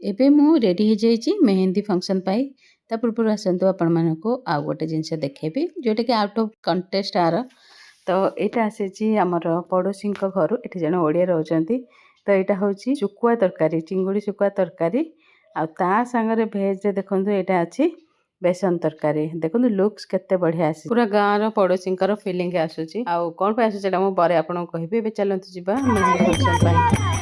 एबे मु रेडी हो जाइए मेहंदी फंक्शन पाई। ता पूर्व आसतु आपण मानक आउ गोटे जिनस देखेबी जोटा कि आउट ऑफ कंटेस्ट आर। तो यहाँ आसी आमर पड़ोशी घर ये जन ओडिया रोचंती। तो यहाँ हूँ सुकुआ तरकारी चिंगुड़ी सुकुआ तरकारी आ सांगरे भेज देखो यहाँ अच्छी बेसन तरकारी देखो लुक्स केते बढ़िया आसी पूरा गाँव पड़ोशी फिलिंग आसूची आउ कौन पे आसूँ मुझे बरे आपको कहबी। चलतु जीवा मेहंदी फंक्शन पाई।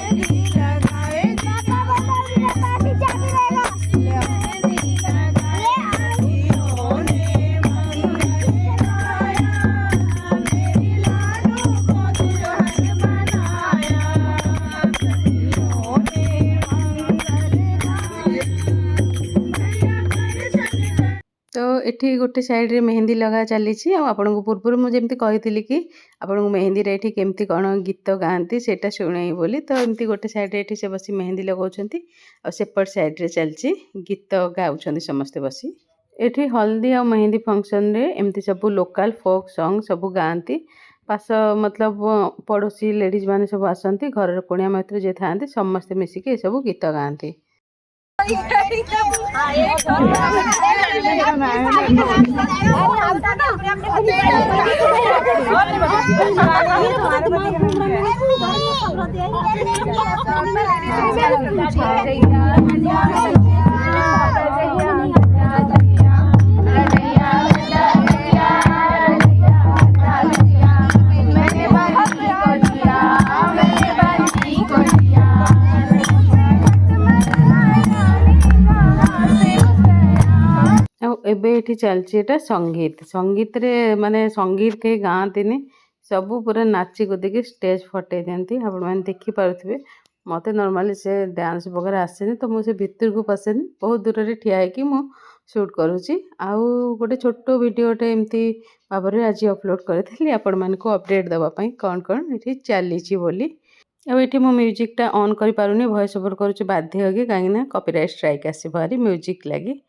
तो ये गोटे साइड रे मेहंदी लगा चली आपन को पूर्व मुझे कही कि आपको मेहंदी रे केमती कौन गीत गाँती से शुणे बोली। तो एमती गोटे साइड रे से बसी मेहंदी लगाउछंती और सेपट साइड रे चलची गीत गाउछंती समस्ते बसी। एठी हल्दी और मेहंदी फंक्शन रे एमती सब लोकल फोक सॉन्ग सब गाँती पास मतलब पड़ोसी लेडीज माने सब आसंती घर कुणिया मैत्र जे थांती समस्ते मिसिके सब गीत गाँती। एबे एठी चलची एटा संगीत संगीत रे माने संगीत के गाँतीनि सबू पूरा नाची कूदी स्टेज फटे दिखती आप देखी पारे। मत नॉर्मली से डांस वगैरह आसेनी तो मुझे भितर को पसेनी बहुत दूर रे ठिया होकी मु शूट करुँची आउ गोटे छोट वीडियोटे एमती भाव में आज अपलोड करी आपण मानक अपडेट देवाई कौन कौन ये चली बोली। ये मो म्यूजिकटा ऑन कर पारुनी वॉइस ओवर करुँच बाध्य होगी कहीं कॉपीराइट स्ट्राइक आस भारी म्यूजिक लगी।